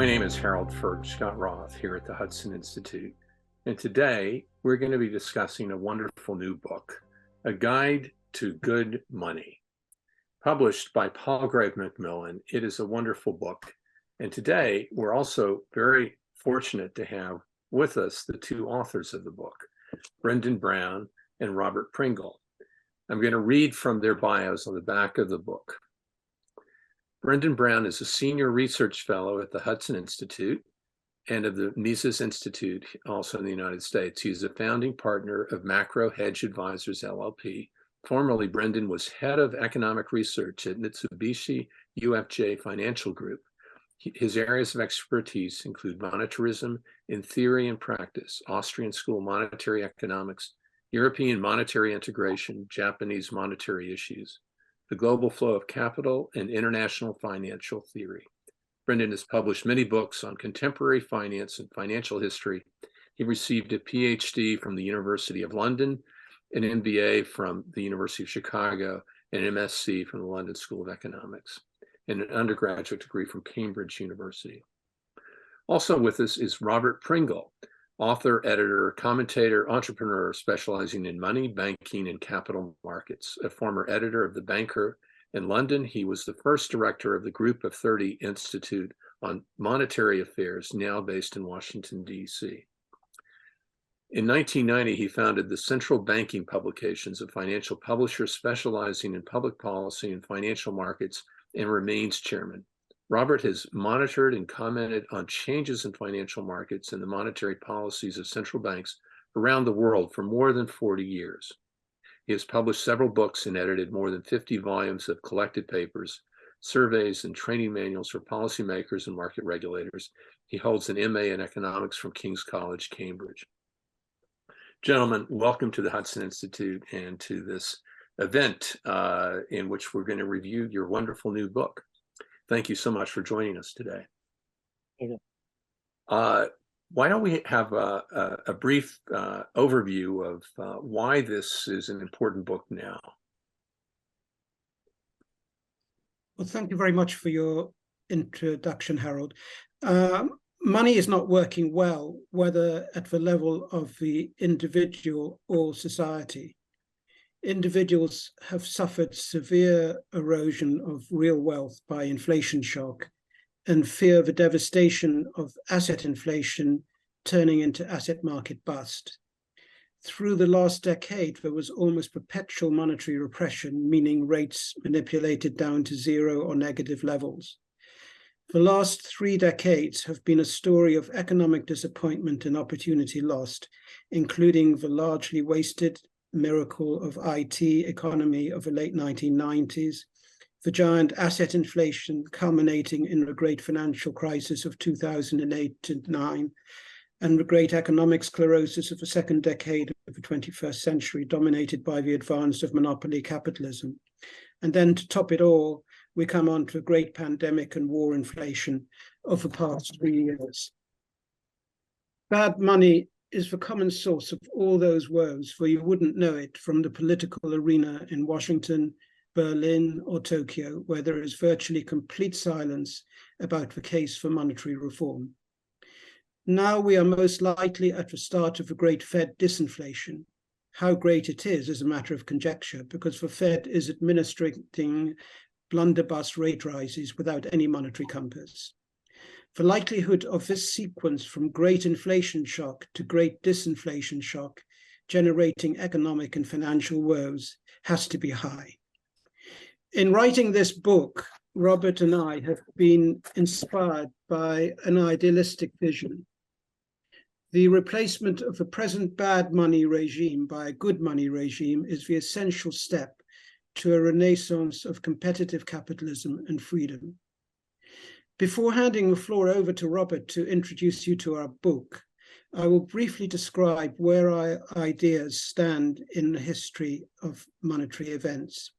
My name is Furchtgott-Roth here at the Hudson Institute, and today we're going to be discussing a wonderful new book, A Guide to Good Money. Published by Palgrave Macmillan, it is a wonderful book, and today we're also very fortunate to have with us the two authors of the book, Brendan Brown and Robert Pringle. I'm going to read from their bios on the back of the book. Brendan Brown is a senior research fellow at the Hudson Institute and of the Mises Institute, also in the United States. He is a founding partner of Macro Hedge Advisors, LLP. Formerly, Brendan was head of economic research at Mitsubishi UFJ Financial Group. His areas of expertise include monetarism in theory and practice, Austrian School monetary economics, European monetary integration, Japanese monetary issues, the global flow of capital, and international financial theory. Brendan has published many books on contemporary finance and financial history. He received a PhD from the University of London, an MBA from the University of Chicago, and an MSc from the London School of Economics, and an undergraduate degree from Cambridge University. Also with us is Robert Pringle, author, editor, commentator, entrepreneur specializing in money, banking, and capital markets. A former editor of The Banker in London, he was the first director of the Group of 30 Institute on Monetary Affairs, now based in Washington, D.C. In 1990, he founded the Central Banking Publications, a financial publisher specializing in public policy and financial markets, and remains chairman. Robert has monitored and commented on changes in financial markets and the monetary policies of central banks around the world for more than 40 years. He has published several books and edited more than 50 volumes of collected papers, surveys, and training manuals for policymakers and market regulators. He holds an MA in economics from King's College, Cambridge. Gentlemen, welcome to the Hudson Institute and to this event in which we're going to review your wonderful new book. Thank you so much for joining us today. Why don't we have a brief overview of why this is an important book now? Well, thank you very much for your introduction, Harold. Money is not working well, whether at the level of the individual or society. Individuals have suffered severe erosion of real wealth by inflation shock and fear the devastation of asset inflation turning into asset market bust. Through the last decade, there was almost perpetual monetary repression, meaning rates manipulated down to zero or negative levels. The last 3 decades have been a story of economic disappointment and opportunity lost, including the largely wasted miracle of IT economy of the late 1990s, the giant asset inflation culminating in the great financial crisis of 2008-9, and the great economic sclerosis of the second decade of the 21st century, dominated by the advance of monopoly capitalism. And then to top it all, we come on to a great pandemic and war inflation of the past 3 years. Bad money is the common source of all those woes, for you wouldn't know it from the political arena in Washington, Berlin, or Tokyo, where there is virtually complete silence about the case for monetary reform. Now we are most likely at the start of the great Fed disinflation. How great it is a matter of conjecture, because the Fed is administering blunderbuss rate rises without any monetary compass. The likelihood of this sequence from great inflation shock to great disinflation shock, generating economic and financial woes, has to be high. In writing this book, Robert and I have been inspired by an idealistic vision. The replacement of the present bad money regime by a good money regime is the essential step to a renaissance of competitive capitalism and freedom. Before handing the floor over to Robert to introduce you to our book, I will briefly describe where our ideas stand in the history of monetary events.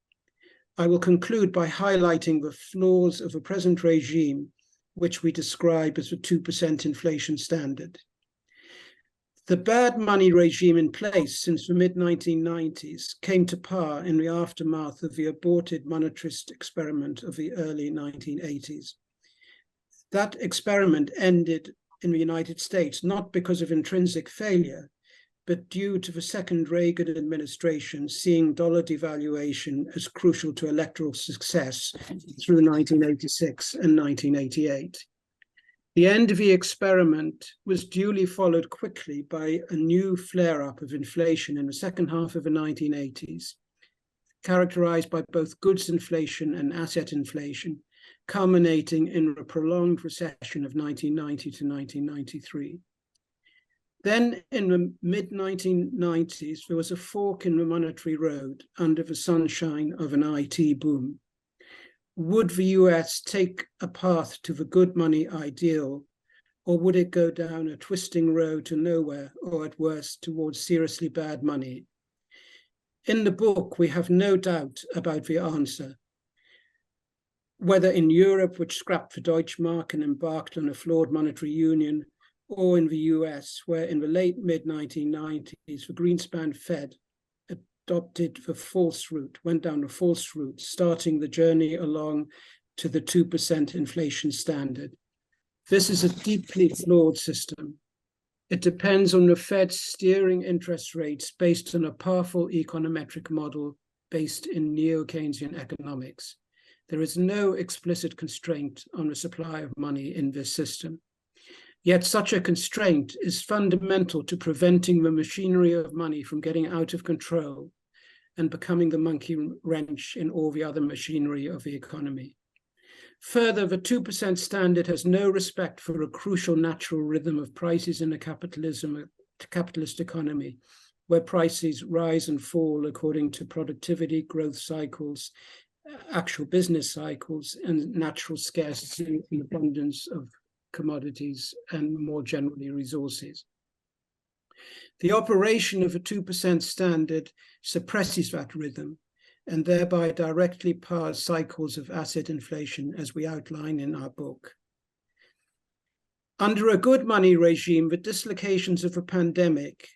I will conclude by highlighting the flaws of the present regime, which we describe as the 2% inflation standard. The bad money regime in place since the mid-1990s came to power in the aftermath of the aborted monetarist experiment of the early 1980s. That experiment ended in the United States, not because of intrinsic failure, but due to the second Reagan administration seeing dollar devaluation as crucial to electoral success through 1986 and 1988. The end of the experiment was duly followed quickly by a new flare-up of inflation in the second half of the 1980s, characterized by both goods inflation and asset inflation, culminating in a prolonged recession of 1990 to 1993. Then in the mid-1990s, there was a fork in the monetary road under the sunshine of an IT boom. Would the US take a path to the good money ideal, or would it go down a twisting road to nowhere, or at worst towards seriously bad money? In the book, we have no doubt about the answer. Whether in Europe, which scrapped the Deutschmark and embarked on a flawed monetary union, or in the US, where in the late mid-1990s, the Greenspan Fed adopted the false route, went down the false route, starting the journey along to the 2% inflation standard. This is a deeply flawed system. It depends on the Fed steering interest rates based on a powerful econometric model based in neo-Keynesian economics. There is no explicit constraint on the supply of money in this system. Yet such a constraint is fundamental to preventing the machinery of money from getting out of control and becoming the monkey wrench in all the other machinery of the economy. Further, the 2% standard has no respect for a crucial natural rhythm of prices in a capitalist economy, where prices rise and fall according to productivity, growth cycles, actual business cycles, and natural scarcity and abundance of commodities and more generally resources. The operation of a 2% standard suppresses that rhythm and thereby directly powers cycles of asset inflation, as we outline in our book. Under a good money regime, the dislocations of a pandemic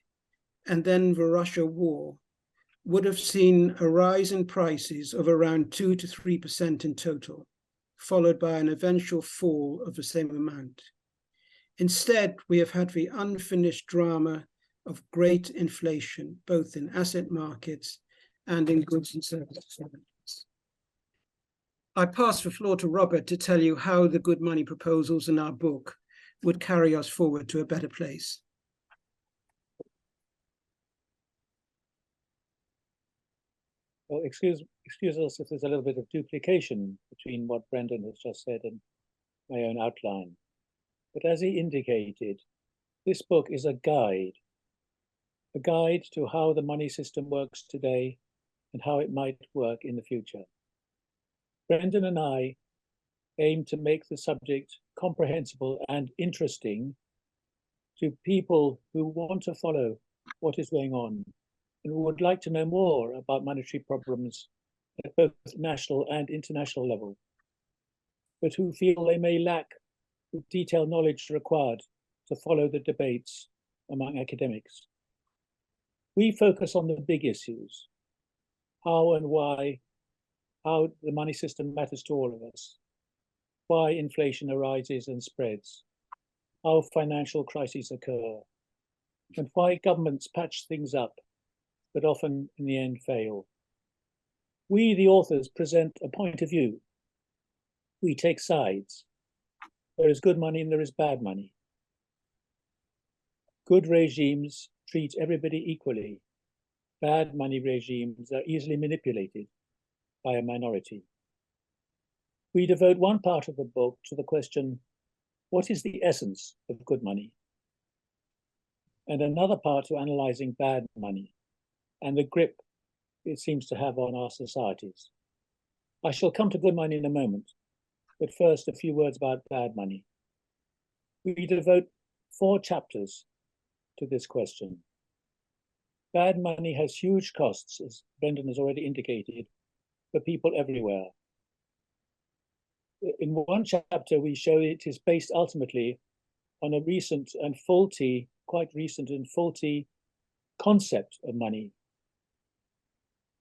and then the Russia war would have seen a rise in prices of around 2 to 3% in total, followed by an eventual fall of the same amount. Instead, we have had the unfinished drama of great inflation, both in asset markets and in goods and services. I pass the floor to Robert to tell you how the good money proposals in our book would carry us forward to a better place. Well, excuse us if there's a little bit of duplication between what Brendan has just said and my own outline. But as he indicated, this book is a guide to how the money system works today and how it might work in the future. Brendan and I aim to make the subject comprehensible and interesting to people who want to follow what is going on and who would like to know more about monetary problems at both national and international level, but who feel they may lack the detailed knowledge required to follow the debates among academics. We focus on the big issues, how and why, how the money system matters to all of us, why inflation arises and spreads, how financial crises occur, and why governments patch things up, but often in the end fail. We, the authors, present a point of view. We take sides. There is good money and there is bad money. Good regimes treat everybody equally. Bad money regimes are easily manipulated by a minority. We devote one part of the book to the question, what is the essence of good money? And another part to analyzing bad money and the grip it seems to have on our societies. I shall come to good money in a moment, but first a few words about bad money. We devote 4 chapters to this question. Bad money has huge costs, as Brendan has already indicated, for people everywhere. In one chapter, we show it is based ultimately on a recent and faulty, quite recent and faulty concept of money.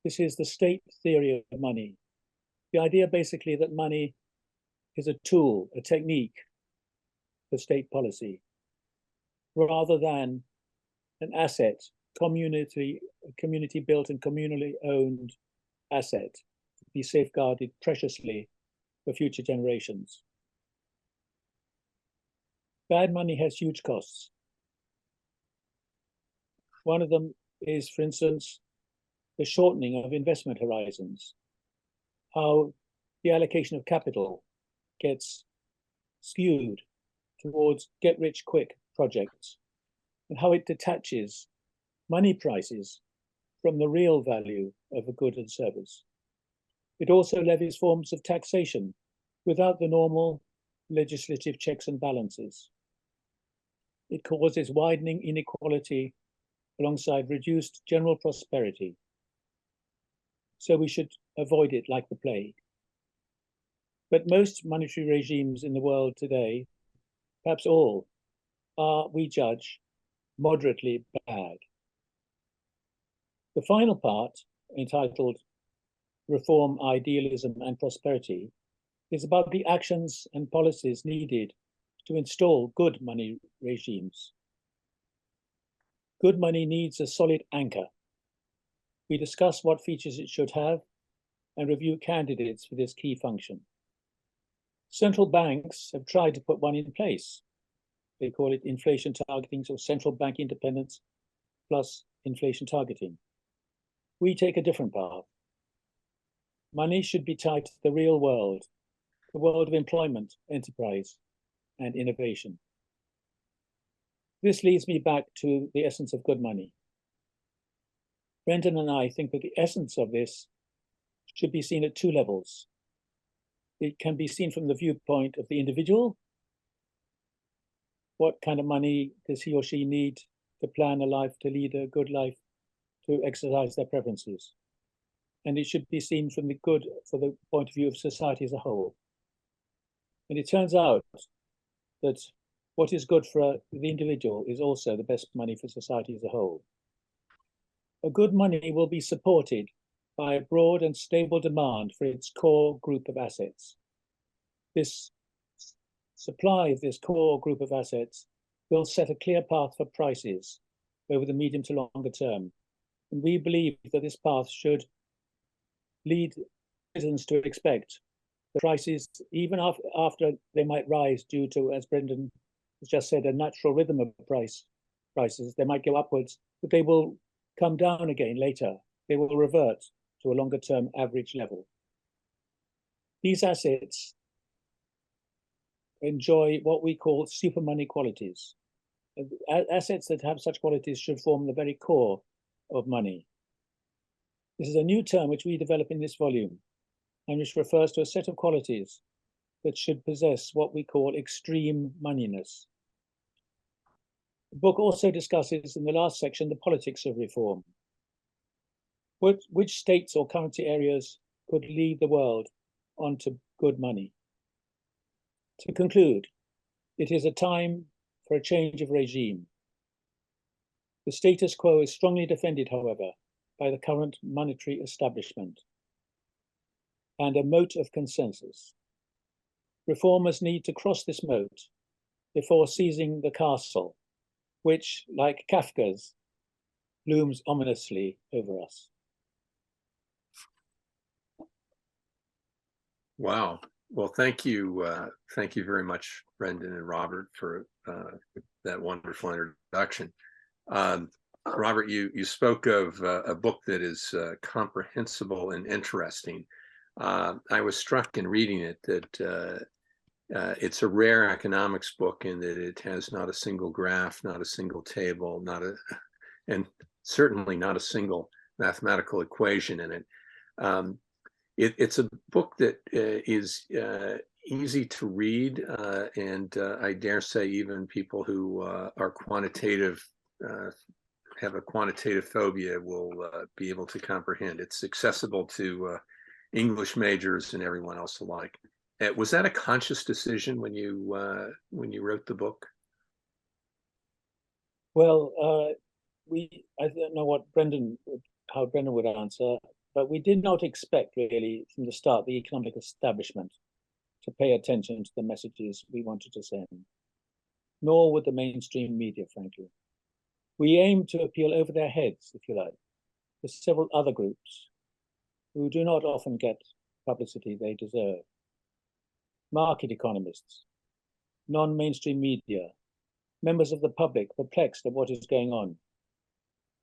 This is the state theory of money. The idea basically that money is a tool, a technique for state policy, rather than an asset, community built and communally owned asset to be safeguarded preciously for future generations. Bad money has huge costs. One of them is, for instance, the shortening of investment horizons, how the allocation of capital gets skewed towards get-rich-quick projects, and how it detaches money prices from the real value of a good and service. It also levies forms of taxation without the normal legislative checks and balances. It causes widening inequality alongside reduced general prosperity. So we should avoid it like the plague. But most monetary regimes in the world today, perhaps all, are, we judge, moderately bad. The final part, entitled Reform, Idealism and Prosperity, is about the actions and policies needed to install good money regimes. Good money needs a solid anchor. We discuss what features it should have and review candidates for this key function. Central banks have tried to put one in place. They call it inflation targeting, so central bank independence plus inflation targeting. We take a different path. Money should be tied to the real world, the world of employment, enterprise, and innovation. This leads me back to the essence of good money. Brendan and I think that the essence of this should be seen at two levels. It can be seen from the viewpoint of the individual. What kind of money does he or she need to plan a life, to lead a good life, to exercise their preferences? And it should be seen from the point of view of society as a whole. And it turns out that what is good for the individual is also the best money for society as a whole. A good money will be supported by a broad and stable demand for its core group of assets. This supply of this core group of assets will set a clear path for prices over the medium to longer term. And we believe that this path should lead citizens to expect the prices, even after they might rise due to, as Brendan has just said, a natural rhythm of prices, they might go upwards, but they will come down again later. They will revert to a longer term average level. These assets enjoy what we call super money qualities. Assets that have such qualities should form the very core of money. This is a new term which we develop in this volume, and which refers to a set of qualities that should possess what we call extreme moneyness. The book also discusses in the last section the politics of reform. Which states or currency areas could lead the world onto good money? To conclude, it is a time for a change of regime. The status quo is strongly defended, however, by the current monetary establishment and a moat of consensus. Reformers need to cross this moat before seizing the castle, which, like Kafka's, looms ominously over us. Wow. Well, thank you very much, Brendan and Robert, for that wonderful introduction. Robert, you spoke of a book that is comprehensible and interesting. I was struck in reading it that it's a rare economics book in that it has not a single graph, not a single table, and certainly not a single mathematical equation in it. It's a book that is easy to read, and I dare say even people who are quantitative, have a quantitative phobia will be able to comprehend. It's accessible to English majors and everyone else alike. Was that a conscious decision when you wrote the book? Well, I don't know how Brendan would answer, but we did not expect really from the start the economic establishment to pay attention to the messages we wanted to send. nor would the mainstream media, frankly. We aim to appeal over their heads, if you like, to several other groups who do not often get publicity they deserve. Market economists, non-mainstream media, members of the public perplexed at what is going on.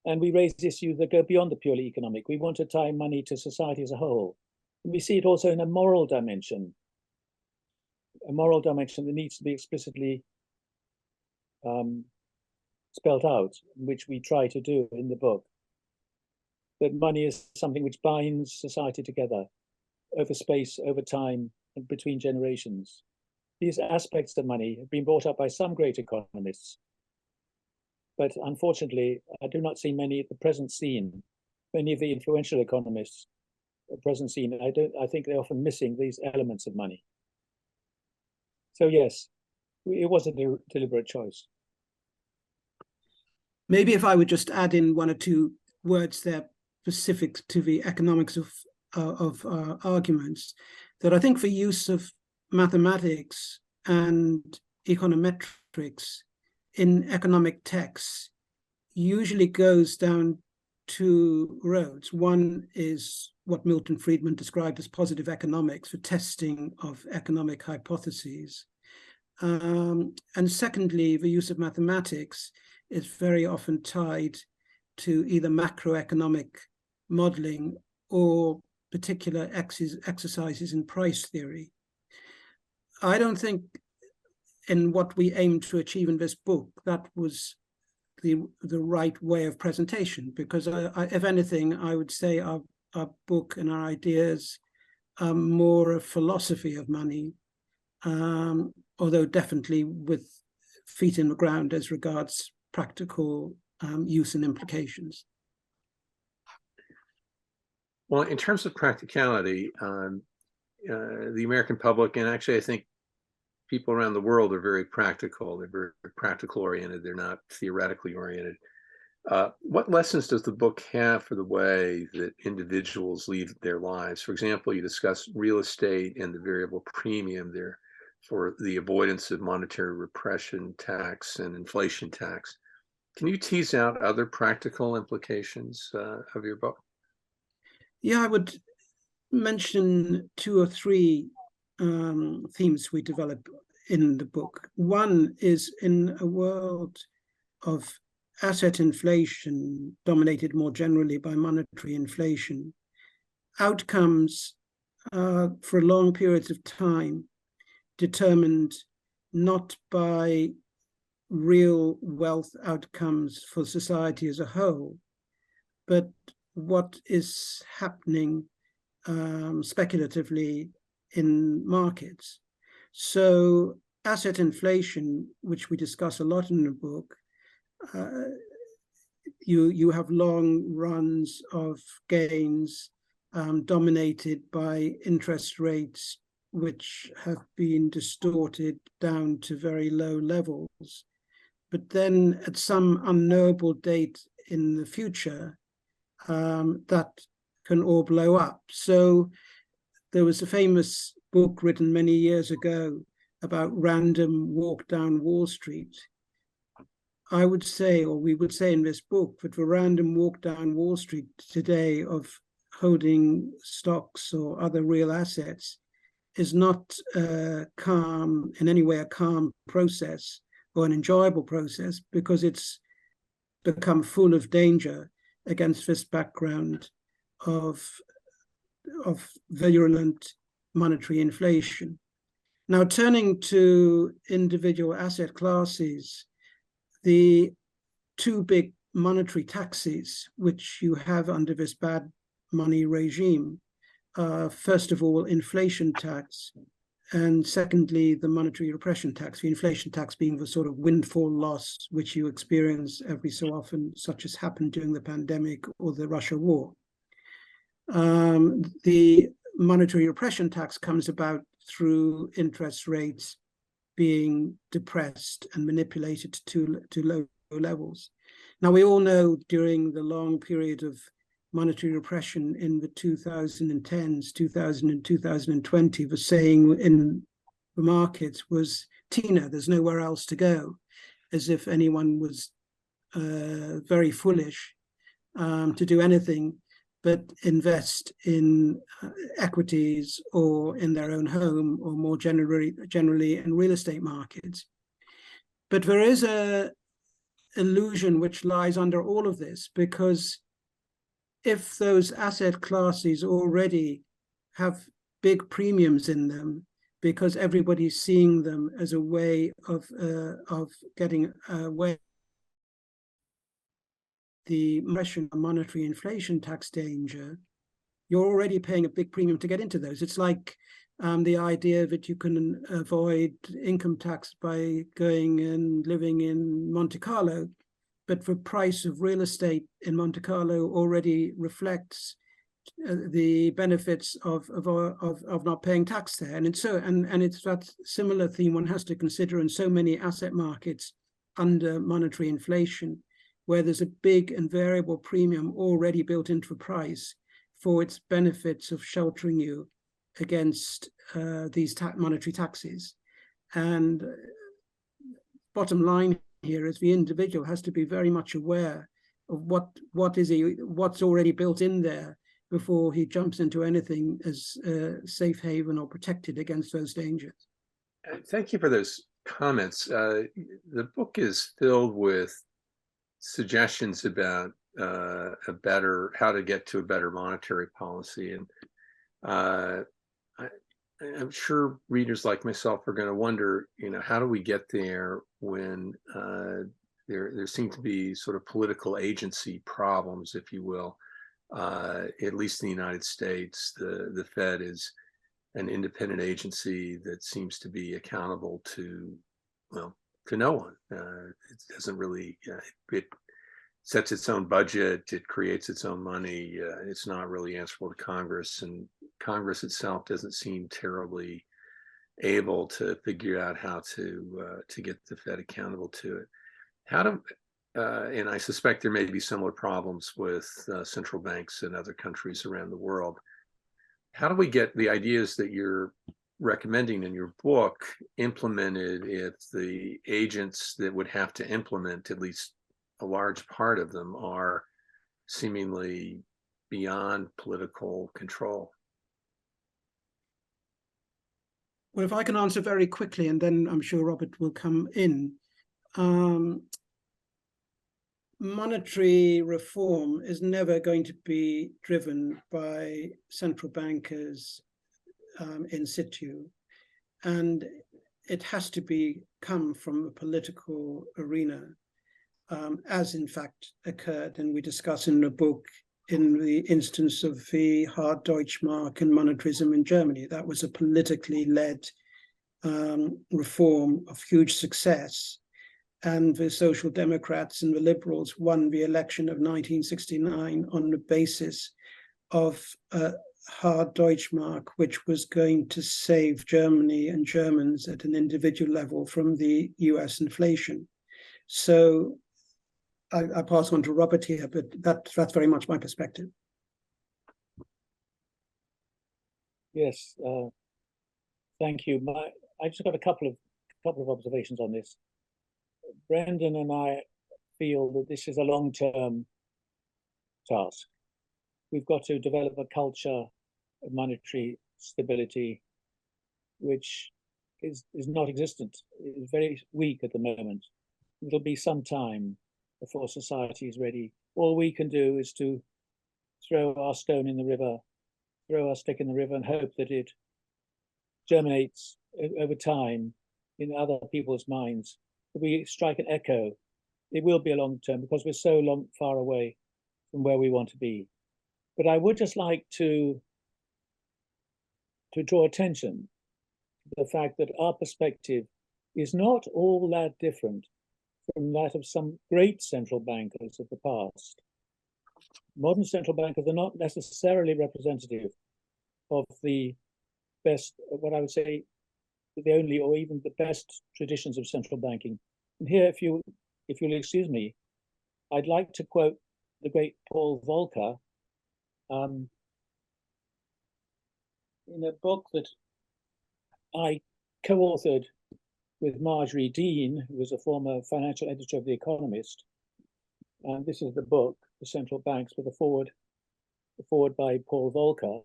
And we raise issues that go beyond the purely economic. We want to tie money to society as a whole. And we see it also in a moral dimension that needs to be explicitly spelt out, which we try to do in the book. That money is something which binds society together over space, over time, and between generations. These aspects of money have been brought up by some great economists, but unfortunately, I do not see many at the present scene. Many of the influential economists at the present scene, I think they're often missing these elements of money. So yes, it was a deliberate choice. Maybe if I would just add in one or two words there specific to the economics of arguments, that I think the use of mathematics and econometrics in economic texts usually goes down two roads. One is what Milton Friedman described as positive economics, for testing of economic hypotheses. And secondly, the use of mathematics is very often tied to either macroeconomic modeling or particular exercises in price theory. I don't think in what we aim to achieve in this book, that was the right way of presentation, because if anything, I would say our book and our ideas are more a philosophy of money, although definitely with feet in the ground as regards practical use and implications. Well, in terms of practicality, the American public, and actually I think people around the world, are very practical. They're very practical oriented. They're not theoretically oriented. What lessons does the book have for the way that individuals lead their lives? For example, you discuss real estate and the variable premium there for the avoidance of monetary repression tax and inflation tax. Can you tease out other practical implications of your book? Yeah, I would mention two or three themes we develop in the book. One is, in a world of asset inflation dominated more generally by monetary inflation, outcomes for long periods of time determined not by real wealth outcomes for society as a whole, but what is happening speculatively in markets. So asset inflation, which we discuss a lot in the book, you have long runs of gains dominated by interest rates which have been distorted down to very low levels. But then at some unknowable date in the future, that can all blow up. So there was a famous book written many years ago about random walk down Wall Street. I would say, or we would say in this book, that the random walk down Wall Street today of holding stocks or other real assets is not calm, in any way a calm process or an enjoyable process, because it's become full of danger against this background of virulent monetary inflation. Now, turning to individual asset classes, the two big monetary taxes which you have under this bad money regime, first of all, inflation tax, and secondly, the monetary repression tax, the inflation tax being the sort of windfall loss which you experience every so often, such as happened during the pandemic or the Russia war. The monetary repression tax comes about through interest rates being depressed and manipulated to low levels. Now, we all know during the long period of monetary repression in the 2010s, 2000 and 2020, the saying in the markets was, Tina, there's nowhere else to go. as if anyone was very foolish to do anything but invest in equities or in their own home, or more generally in real estate markets. But there is a illusion which lies under all of this, because if those asset classes already have big premiums in them, because everybody's seeing them as a way of getting away the Russian monetary inflation tax danger, you're already paying a big premium to get into those. It's like the idea that you can avoid income tax by going and living in Monte Carlo, but the price of real estate in Monte Carlo already reflects the benefits of not paying tax there. And it's that similar theme one has to consider in so many asset markets under monetary inflation, where there's a big and variable premium already built into the price for its benefits of sheltering you against these monetary taxes. And bottom line here is the individual has to be very much aware of what's already built in there before he jumps into anything as safe haven or protected against those dangers. Thank you for those comments. The book is filled with suggestions about how to get to a better monetary policy, and I'm sure readers like myself are going to wonder, how do we get there when there seem to be sort of political agency problems, if you will. At least in the United States, the Fed is an independent agency that seems to be accountable to no one. It doesn't really, it sets its own budget, it creates its own money, it's not really answerable to Congress, and Congress itself doesn't seem terribly able to figure out how to get the Fed accountable to it. And I suspect there may be similar problems with central banks in other countries around the world. How do we get the ideas that you're recommending in your book implemented if the agents that would have to implement at least a large part of them are seemingly beyond political control? Well, if I can answer very quickly, and then I'm sure Robert will come in. Monetary reform is never going to be driven by central bankers in situ, and it has to come from the political arena, as in fact occurred, and we discuss in the book, in the instance of the hard Deutschmark and monetarism in Germany. That was a politically led reform of huge success. And the Social Democrats and the Liberals won the election of 1969 on the basis of a hard Deutschmark, which was going to save Germany and Germans at an individual level from the US inflation. So I pass on to Robert here, but that's very much my perspective. Yes, thank you. I just got a couple of observations on this. Brendan and I feel that this is a long-term task. We've got to develop a culture of monetary stability, which is not existent. It is very weak at the moment. It'll be some time before society is ready. All we can do is to throw our stone in the river, throw our stick in the river, and hope that it germinates over time in other people's minds. If we strike an echo, it will be a long term, because we're so far away from where we want to be. But I would just like to draw attention to the fact that our perspective is not all that different from that of some great central bankers of the past. Modern central bankers are not necessarily representative of the best, what I would say, the only or even the best traditions of central banking. And here, if you'll excuse me, I'd like to quote the great Paul Volcker in a book that I co-authored with Marjorie Dean, who was a former financial editor of The Economist. And this is the book, The Central Banks, with the forward by Paul Volcker.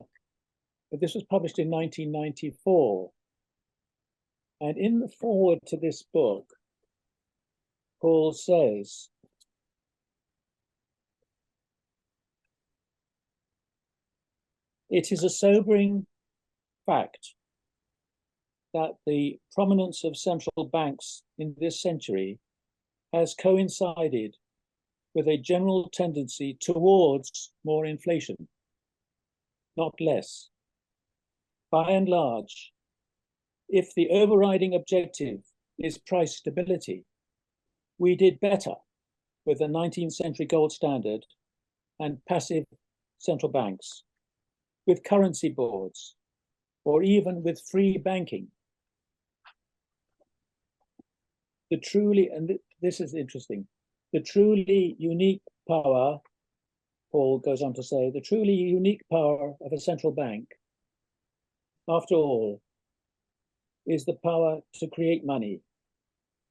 But this was published in 1994. And in the foreword to this book, Paul says, "It is a sobering fact that the prominence of central banks in this century has coincided with a general tendency towards more inflation, not less. By and large, if the overriding objective is price stability, we did better with the 19th century gold standard and passive central banks, with currency boards, or even with free banking. And this is interesting, the truly unique power," Paul goes on to say, "the truly unique power of a central bank, after all, is the power to create money.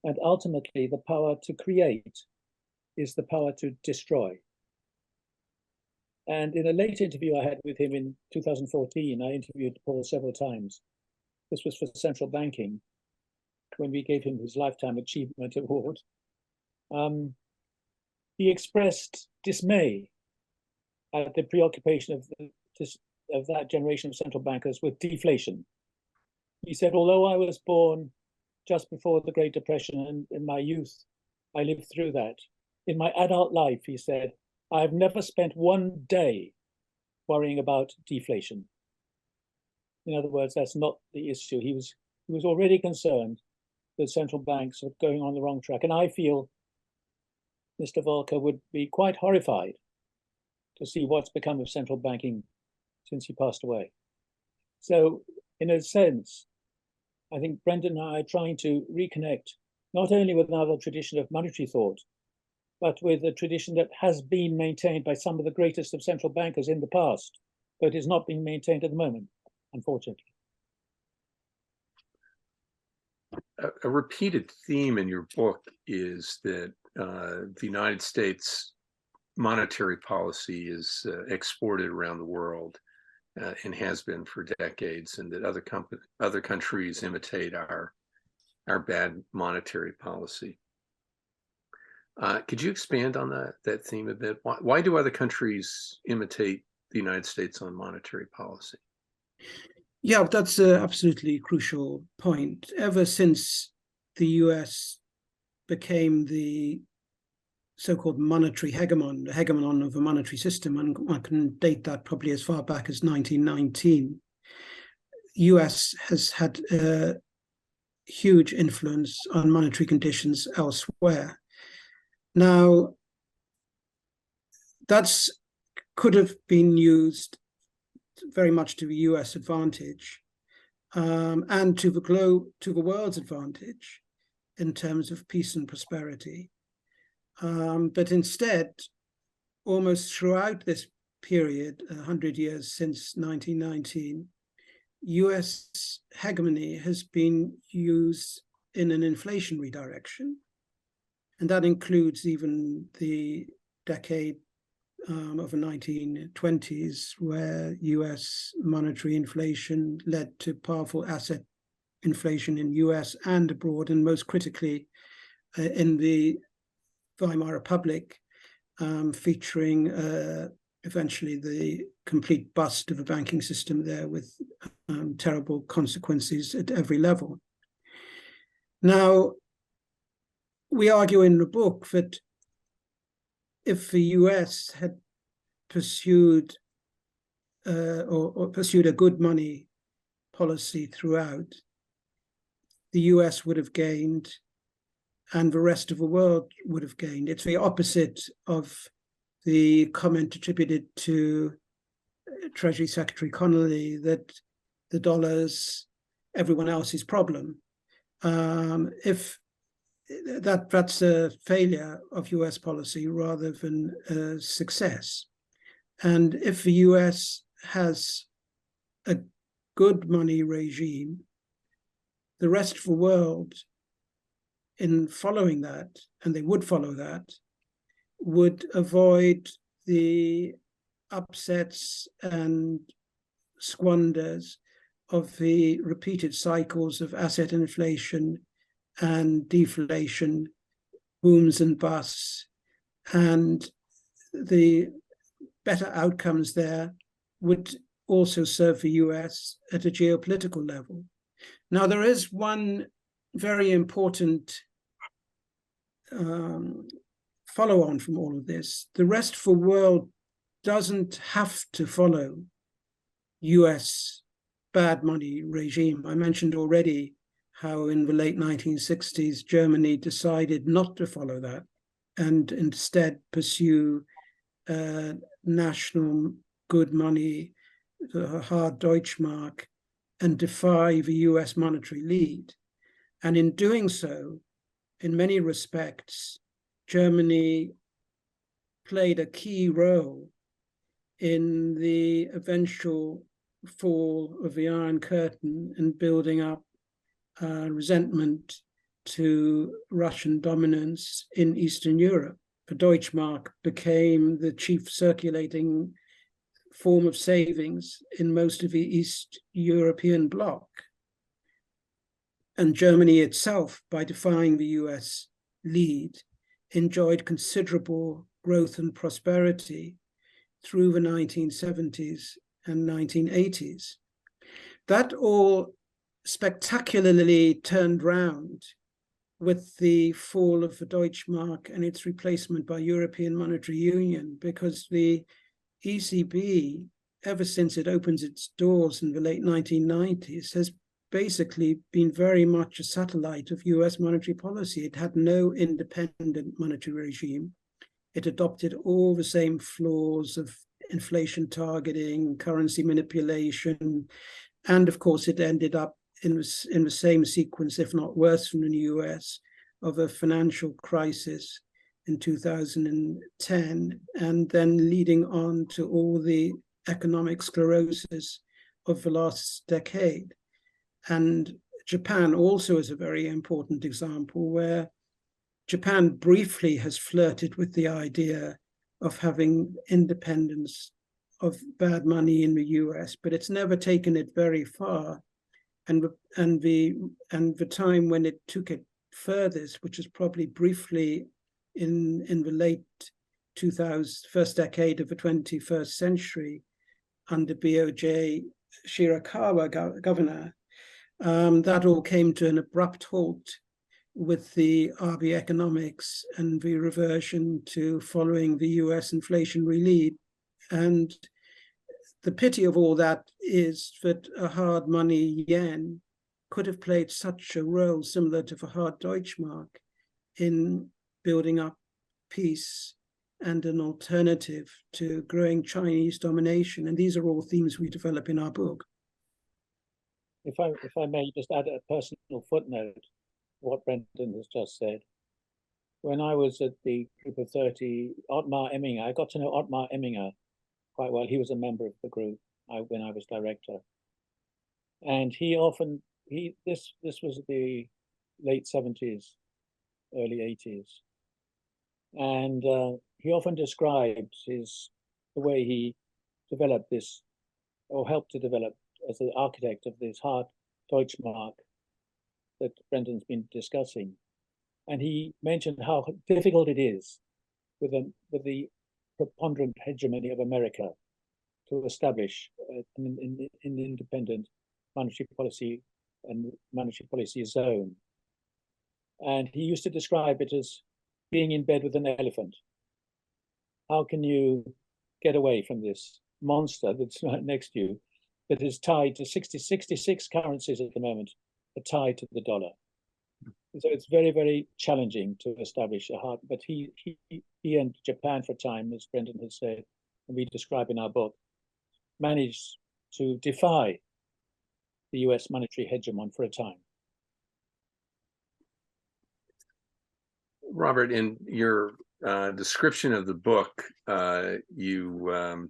And ultimately, the power to create is the power to destroy." And in a late interview I had with him in 2014, I interviewed Paul several times. This was for central banking, when we gave him his Lifetime Achievement Award. He expressed dismay at the preoccupation of that generation of central bankers with deflation. He said, "Although I was born just before the Great Depression and in my youth, I lived through that. In my adult life," he said, "I've never spent one day worrying about deflation." In other words, that's not the issue. He was already concerned that central banks are going on the wrong track. And I feel Mr. Volcker would be quite horrified to see what's become of central banking since he passed away. So in a sense, I think Brendan and I are trying to reconnect not only with another tradition of monetary thought, but with a tradition that has been maintained by some of the greatest of central bankers in the past, but is not being maintained at the moment, unfortunately. A repeated theme in your book is that the United States monetary policy is exported around the world and has been for decades, and that other countries imitate our bad monetary policy. Could you expand on that theme a bit? Why do other countries imitate the United States on monetary policy? Yeah, that's an absolutely crucial point. Ever since the US became the so-called monetary hegemon, the hegemon of a monetary system, and one can date that probably as far back as 1919, US has had a huge influence on monetary conditions elsewhere. Now, that could have been used very much to the US advantage and to the world's advantage in terms of peace and prosperity. But instead, almost throughout this period, 100 years since 1919, US hegemony has been used in an inflationary direction. And that includes even the decade of the 1920s, where US monetary inflation led to powerful asset inflation in US and abroad, and most critically in the Weimar Republic, featuring eventually the complete bust of the banking system there, with terrible consequences at every level. Now, we argue in the book that if the US had pursued or pursued a good money policy throughout, the US would have gained and the rest of the world would have gained. It's the opposite of the comment attributed to Treasury Secretary Connolly that the dollar's everyone else's problem. If that's a failure of US policy rather than a success. And if the US has a good money regime, the rest of the world in following that, and they would follow that, would avoid the upsets and squanders of the repeated cycles of asset inflation and deflation, booms and busts, and the better outcomes there would also serve the US at a geopolitical level. Now, there is one very important follow-on from all of this. The restful world doesn't have to follow US bad money regime. I mentioned already how in the late 1960s, Germany decided not to follow that and instead pursue national good money, the hard Deutschmark, and defy the US monetary lead. And in doing so, in many respects, Germany played a key role in the eventual fall of the Iron Curtain and building up resentment to Russian dominance in Eastern Europe. The Deutschmark became the chief circulating form of savings in most of the East European bloc. And Germany itself, by defying the US lead, enjoyed considerable growth and prosperity through the 1970s and 1980s. That all spectacularly turned round with the fall of the Deutschmark and its replacement by European Monetary Union, because the ECB, ever since it opened its doors in the late 1990s, has basically been very much a satellite of US monetary policy. It had no independent monetary regime. It adopted all the same flaws of inflation targeting, currency manipulation, and of course it ended up in the same sequence, if not worse than the US, of a financial crisis in 2010, and then leading on to all the economic sclerosis of the last decade. And Japan also is a very important example, where Japan briefly has flirted with the idea of having independence of bad money in the US, but it's never taken it very far. And the time when it took it furthest, which is probably briefly in the late 2000s, first decade of the 21st century, under BOJ Shirakawa governor, that all came to an abrupt halt with the RB economics and the reversion to following the US inflationary lead. And the pity of all that is that a hard money yen could have played such a role, similar to the hard Deutschmark, in building up peace and an alternative to growing Chinese domination. And these are all themes we develop in our book. If I may just add a personal footnote, what Brendan has just said. When I was at the group of 30, Ottmar Emminger, I got to know Ottmar Emminger quite well. He was a member of the group when I was director. And this was the late 70s, early 80s. And he often described the way he developed this, or helped to develop as the architect of this hard Deutschmark that Brendan's been discussing. And he mentioned how difficult it is with the preponderant hegemony of America to establish an independent monetary policy and monetary policy zone. And he used to describe it as being in bed with an elephant. How can you get away from this monster that's right next to you, that is tied to 66 currencies at the moment, are tied to the dollar? So it's very, very challenging to establish a hard, but he and Japan for a time, as Brendan has said, and we describe in our book, managed to defy the US monetary hegemon for a time. Robert, in your description of the book, you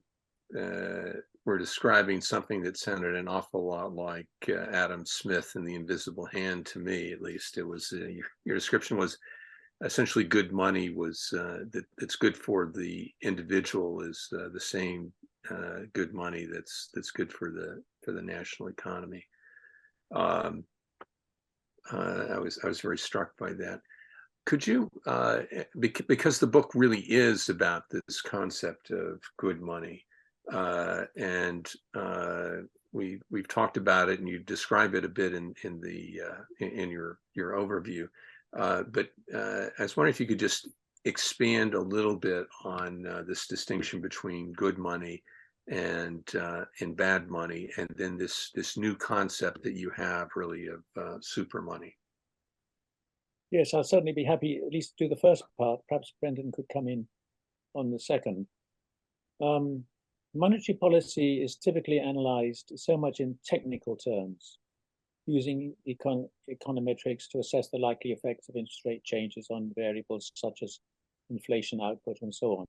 were describing something that sounded an awful lot like Adam Smith and the Invisible Hand to me, at least. It was your description was essentially good money was that's good for the individual is the same good money that's good for the national economy. I was very struck by that. Could you, because the book really is about this concept of good money, and we've talked about it, and you describe it a bit in your overview. But I was wondering if you could just expand a little bit on this distinction between good money and bad money, and then this new concept that you have really of super money. Yes, I'll certainly be happy at least to do the first part. Perhaps Brendan could come in on the second. Monetary policy is typically analyzed so much in technical terms, using econometrics to assess the likely effects of interest rate changes on variables such as inflation, output, and so on.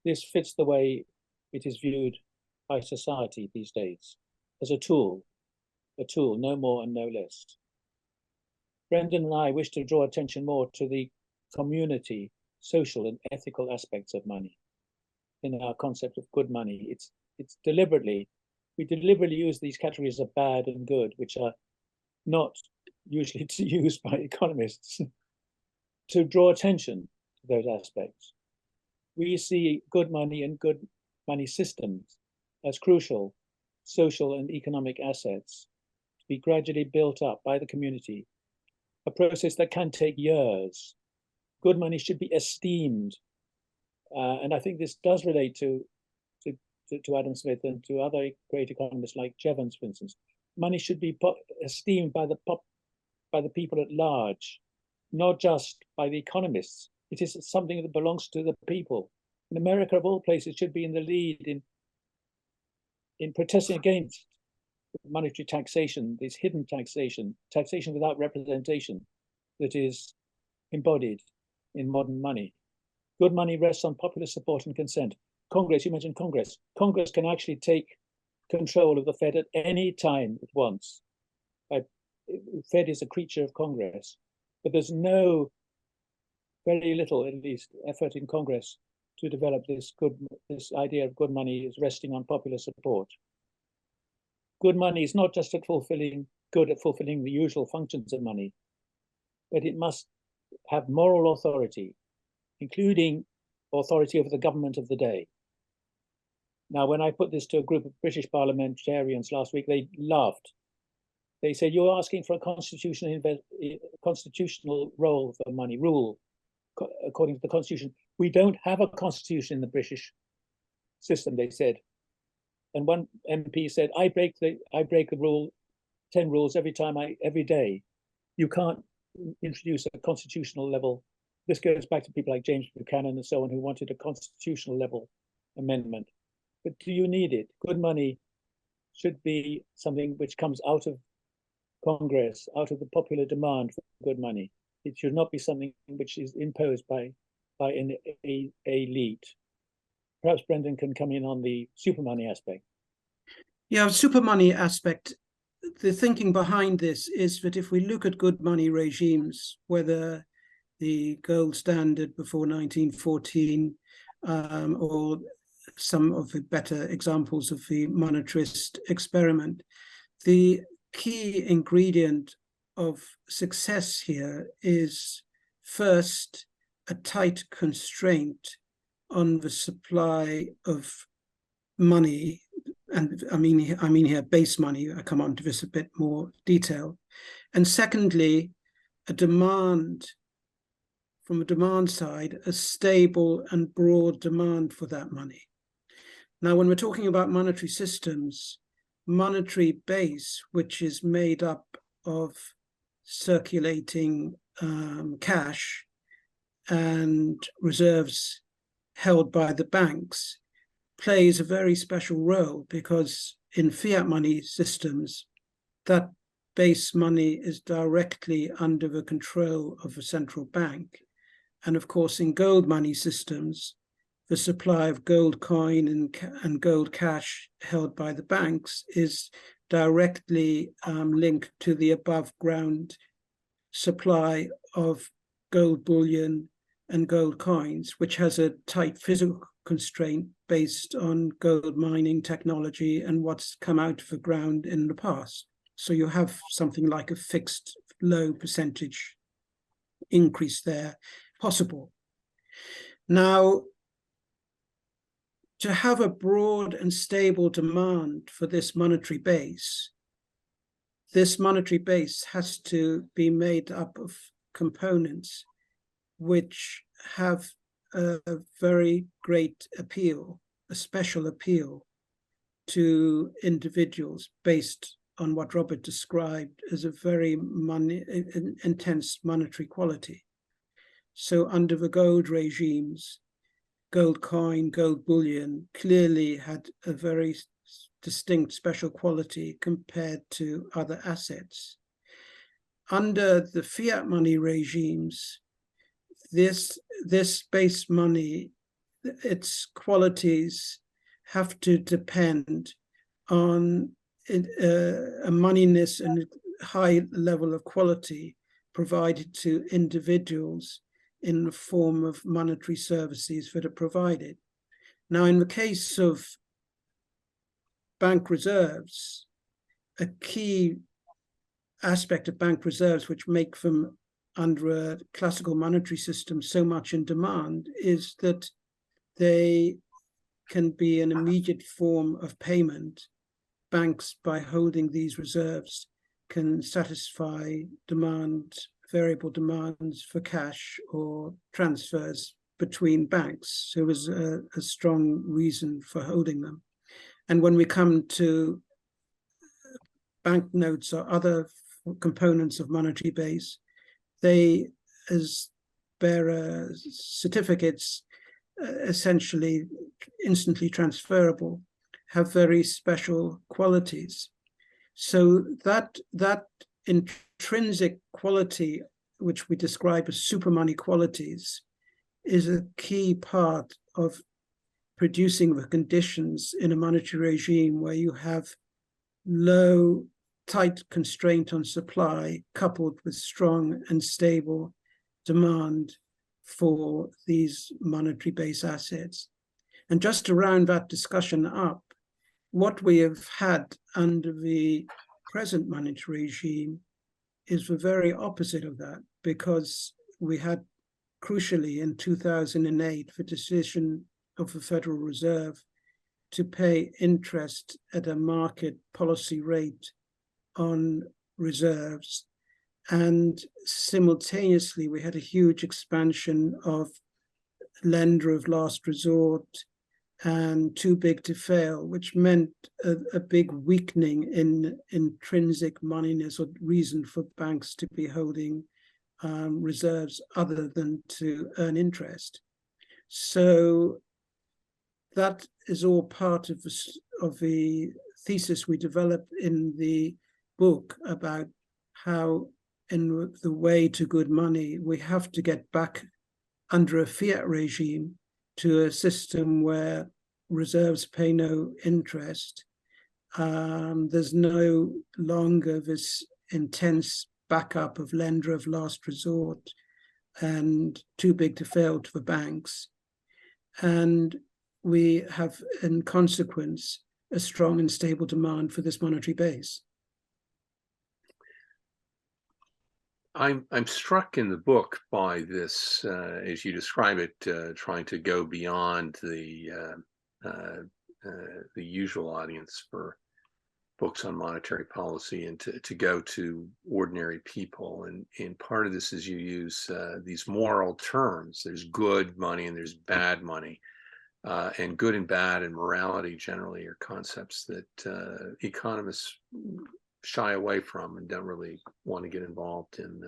This fits the way it is viewed by society these days, as a tool, no more and no less. Brendan and I wish to draw attention more to the community, social, and ethical aspects of money in our concept of good money. We deliberately use these categories of bad and good, which are not usually used by economists, to draw attention to those aspects. We see good money and good money systems as crucial social and economic assets to be gradually built up by the community, a process that can take years. Good money should be esteemed. And I think this does relate to Adam Smith and to other great economists like Jevons, for instance. Money should be esteemed by the people at large, not just by the economists. It is something that belongs to the people. In America, of all places, should be in the lead in protesting against monetary taxation, this hidden taxation without representation that is embodied in modern money. Good money rests on popular support and consent. Congress, you mentioned Congress. Congress can actually take control of the Fed at any time it wants. Fed is a creature of Congress, but there's very little, at least, effort in Congress to develop this idea of good money is resting on popular support. Good money is not just fulfilling the usual functions of money, but it must have moral authority, including authority over the government of the day. Now, when I put this to a group of British parliamentarians last week, they laughed. They said, "You're asking for a constitutional role for money, rule, according to the Constitution. We don't have a constitution in the British system," they said. And one MP said, I break the rule, 10 rules every day. You can't introduce a constitutional level. This goes back to people like James Buchanan and so on, who wanted a constitutional level amendment. But do you need it? Good money should be something which comes out of Congress, out of the popular demand for good money. It should not be something which is imposed by an elite. Perhaps Brendan can come in on the super money aspect. Yeah, super money aspect. The thinking behind this is that if we look at good money regimes, whether the gold standard before 1914 or some of the better examples of the monetarist experiment, the key ingredient of success here is first a tight constraint on the supply of money, and I mean here base money. I come on to this a bit more detail. And secondly, a demand from a demand side, a stable and broad demand for that money. Now, when we're talking about monetary systems, monetary base, which is made up of circulating cash and reserves held by the banks, plays a very special role, because in fiat money systems, that base money is directly under the control of a central bank. And of course, in gold money systems, the supply of gold coin and gold cash held by the banks is directly linked to the above ground supply of gold bullion and gold coins, which has a tight physical constraint based on gold mining technology and what's come out of the ground in the past. So you have something like a fixed low percentage increase there possible. Now, to have a broad and stable demand for this monetary base has to be made up of components which have a very great appeal, a special appeal to individuals based on what Robert described as a very intense monetary quality. So under the gold regimes, gold coin, gold bullion clearly had a very distinct special quality compared to other assets. Under the fiat money regimes, this base money, its qualities have to depend on a moneyness and a high level of quality provided to individuals in the form of monetary services that are provided. Now, in the case of bank reserves, a key aspect of bank reserves which make them under a classical monetary system so much in demand is that they can be an immediate form of payment. Banks, by holding these reserves, can satisfy variable demands for cash or transfers between banks. So there's a strong reason for holding them. And when we come to banknotes or other components of monetary base, they, as bearer certificates, essentially instantly transferable, have very special qualities. So that intrinsic quality, which we describe as super money qualities, is a key part of producing the conditions in a monetary regime where you have low, tight constraint on supply coupled with strong and stable demand for these monetary base assets. And just to round that discussion up, what we have had under the present monetary regime is the very opposite of that, because we had, crucially, in 2008, the decision of the Federal Reserve to pay interest at a market policy rate on reserves. And simultaneously, we had a huge expansion of lender of last resort and too big to fail, which meant a big weakening in intrinsic moneyness or reason for banks to be holding reserves other than to earn interest. So that is all part of the thesis we developed in the book about how, in the way to good money, we have to get back under a fiat regime to a system where reserves pay no interest. There's no longer this intense backup of lender of last resort and too big to fail to the banks. And we have, in consequence, a strong and stable demand for this monetary base. I'm struck in the book by this, as you describe it, trying to go beyond the usual audience for books on monetary policy and to go to ordinary people. And part of this is you use these moral terms. There's good money and there's bad money. And good and bad and morality generally are concepts that economists shy away from and don't really want to get involved in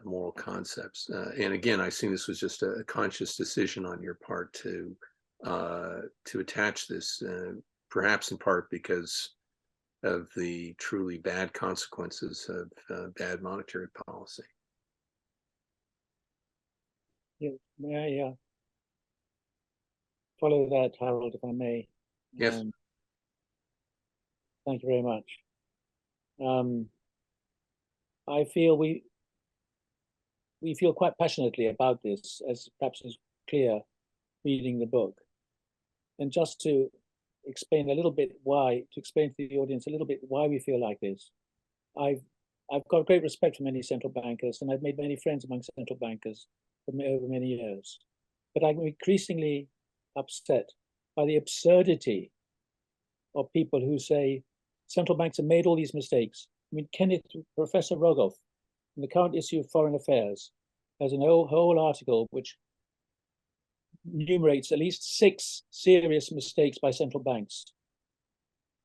moral concepts. And again, I think this was just a conscious decision on your part to attach this, perhaps in part because of the truly bad consequences of bad monetary policy. Yeah, may I follow that, Harold, if I may. Yes. Thank you very much. I feel we feel quite passionately about this, as perhaps is clear reading the book. And just to explain a little bit why, to explain to the audience a little bit why we feel like this, I've got great respect for many central bankers, and I've made many friends among central bankers over many years. But I'm increasingly upset by the absurdity of people who say central banks have made all these mistakes. I mean, Professor Rogoff, in the current issue of Foreign Affairs, has a whole article which enumerates at least 6 serious mistakes by central banks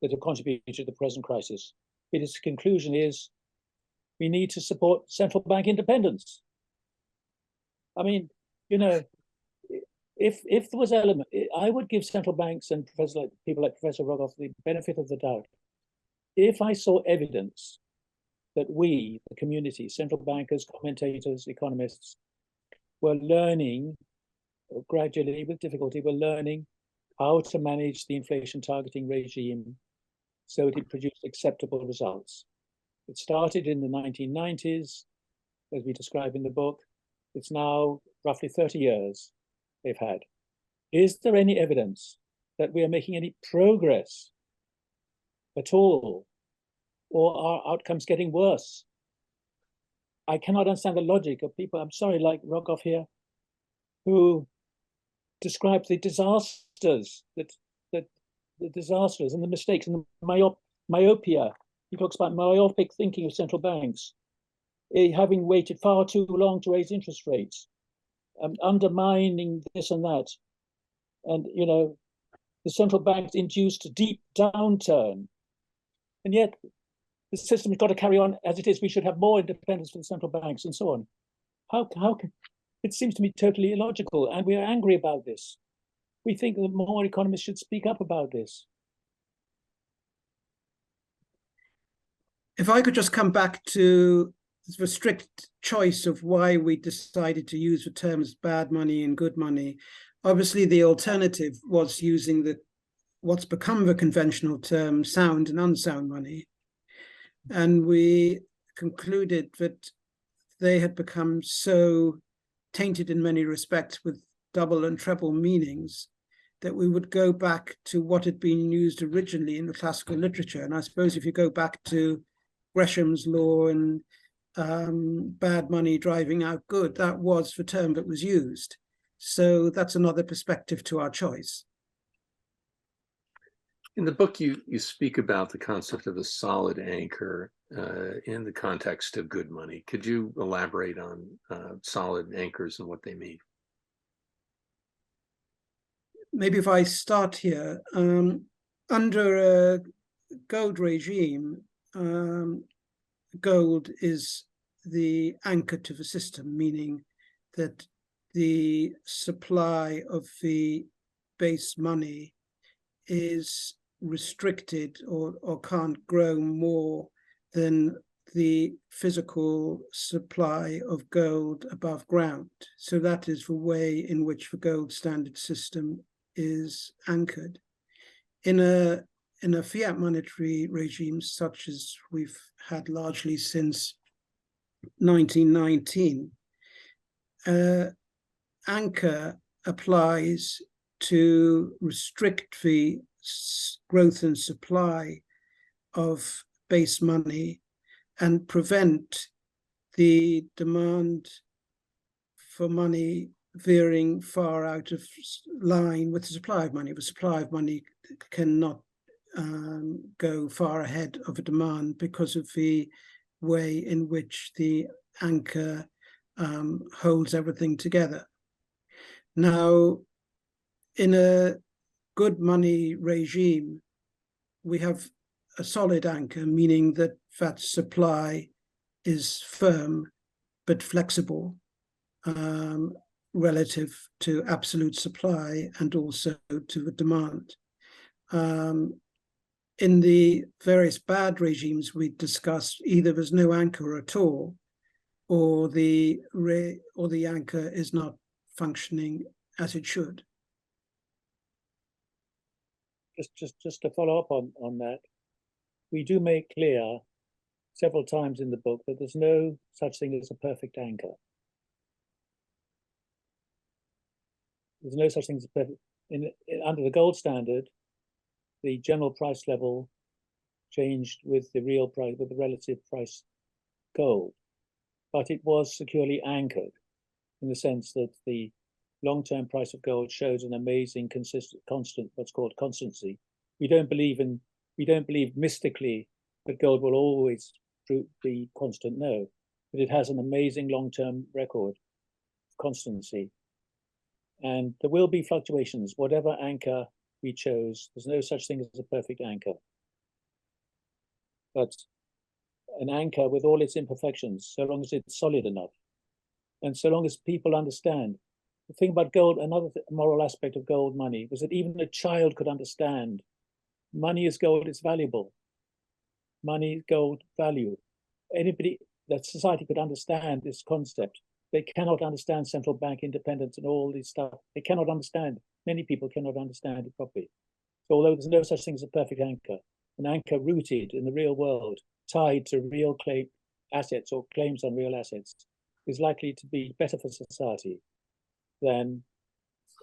that have contributed to the present crisis. Its conclusion is we need to support central bank independence. I mean, you know, if there was element, I would give central banks and people like Professor Rogoff the benefit of the doubt. If I saw evidence that we, the community, central bankers, commentators, economists, were learning, or gradually with difficulty, were learning how to manage the inflation targeting regime so that it produced acceptable results. It started in the 1990s, as we describe in the book. It's now roughly 30 years they've had. Is there any evidence that we are making any progress at all, or are outcomes getting worse? I cannot understand the logic of people, I'm sorry, like Rogoff here, who describe the disasters, the disasters and the mistakes and the myopia. He talks about myopic thinking of central banks, having waited far too long to raise interest rates, undermining this and that. And, you know, the central banks induced a deep downturn. And yet the system has got to carry on as it is. We should have more independence for the central banks and so on. How can, it seems to me totally illogical, and we are angry about this. We think that more economists should speak up about this. If I could just come back to the strict choice of why we decided to use the terms bad money and good money. Obviously, the alternative was using what's become the conventional term sound and unsound money. And we concluded that they had become so tainted in many respects with double and treble meanings that we would go back to what had been used originally in the classical literature. And I suppose if you go back to Gresham's law and bad money driving out good, that was the term that was used. So that's another perspective to our choice. In the book, you speak about the concept of a solid anchor in the context of good money. Could you elaborate on solid anchors and what they mean? Maybe if I start here, under a gold regime, gold is the anchor to the system, meaning that the supply of the base money is restricted or can't grow more than the physical supply of gold above ground. So that is the way in which the gold standard system is anchored. In a fiat monetary regime, such as we've had largely since 1919, anchor applies to restrict the growth and supply of base money and prevent the demand for money veering far out of line with the supply of money. The supply of money cannot go far ahead of a demand because of the way in which the anchor holds everything together. Now, in a good money regime, we have a solid anchor, meaning that that supply is firm but flexible relative to absolute supply and also to the demand. In the various bad regimes we discussed, either there's no anchor at all, or the anchor is not functioning as it should. just to follow up on that, we do make clear several times in the book that there's no such thing as a perfect anchor. There's no such thing as a perfect. Under the gold standard, the general price level changed with the real price, with the relative price gold, but it was securely anchored in the sense that the long-term price of gold shows an amazing constant, what's called constancy. We don't believe mystically that gold will always be constant, no, but it has an amazing long-term record of constancy. And there will be fluctuations, whatever anchor we chose. There's no such thing as a perfect anchor. But an anchor with all its imperfections, so long as it's solid enough, and so long as people understand. The thing about gold, another moral aspect of gold money, was that even a child could understand money is gold, it's valuable. Money is gold value. Anybody that society could understand this concept. They cannot understand central bank independence and all this stuff. They cannot understand, many people cannot understand it properly. So although there's no such thing as a perfect anchor, an anchor rooted in the real world, tied to real claim assets or claims on real assets, is likely to be better for society than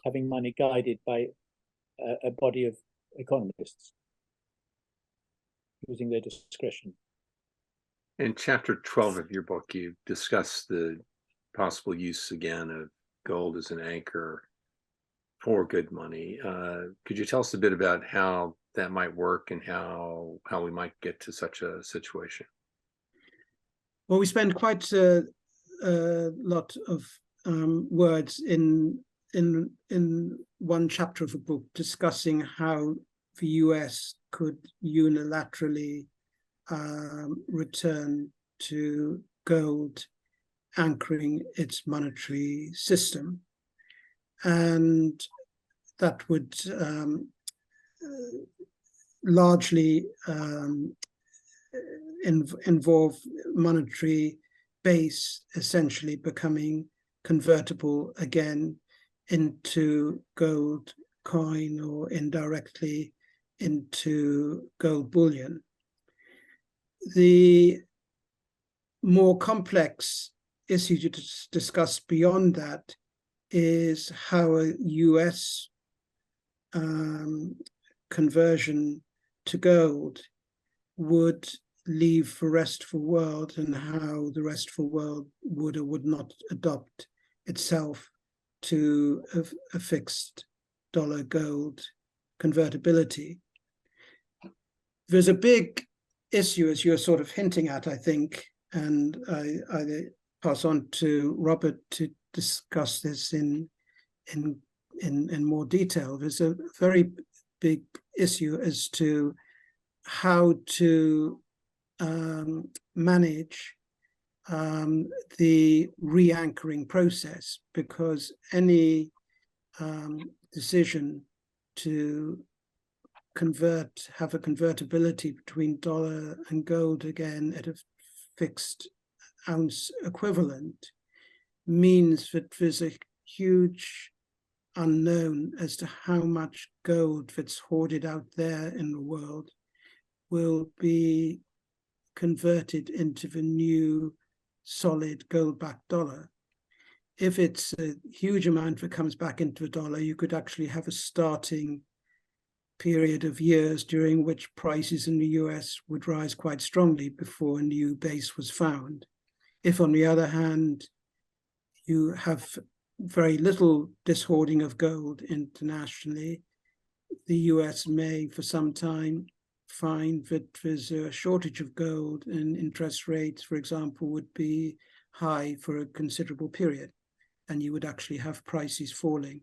having money guided by a body of economists using their discretion. In chapter 12 of your book, you discuss the possible use again of gold as an anchor for good money. Could you tell us a bit about how that might work and how we might get to such a situation? Well, we spend quite a lot of words in one chapter of a book discussing how the US could unilaterally return to gold anchoring its monetary system. And that would largely involve monetary base essentially becoming convertible again into gold coin or indirectly into gold bullion. The more complex issue to discuss beyond that is how a US conversion to gold would leave the rest of the world and how the rest of the world would or would not adopt itself to a fixed dollar gold convertibility. There's a big issue, as you're sort of hinting at, I think, and I pass on to Robert to discuss this in more detail. There's a very big issue as to how to manage the re-anchoring process, because any decision to have a convertibility between dollar and gold again at a fixed ounce equivalent means that there's a huge unknown as to how much gold that's hoarded out there in the world will be converted into the new solid gold-backed dollar. If it's a huge amount that comes back into the dollar, you could actually have a starting period of years during which prices in the US would rise quite strongly before a new base was found. If, on the other hand, you have very little dishoarding of gold internationally, the US may, for some time, find that there's a shortage of gold and interest rates, for example, would be high for a considerable period, and you would actually have prices falling.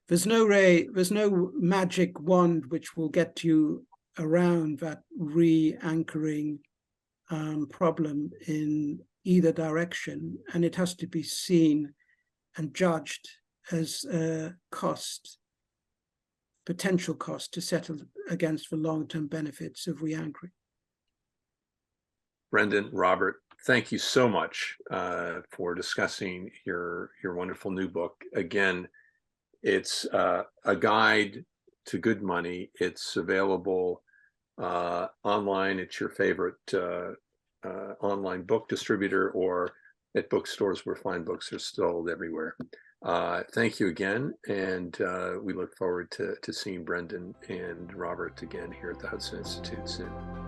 There's no magic wand which will get you around that re-anchoring problem in either direction, and it has to be seen and judged as a cost, potential cost to settle against the long-term benefits of re-anchoring. Brendan, Robert, thank you so much for discussing your wonderful new book. Again, it's a guide to Good Money. It's available online at your favorite online book distributor or at bookstores where fine books are sold everywhere. Thank you again, and we look forward to seeing Brendan and Robert again here at the Hudson Institute soon.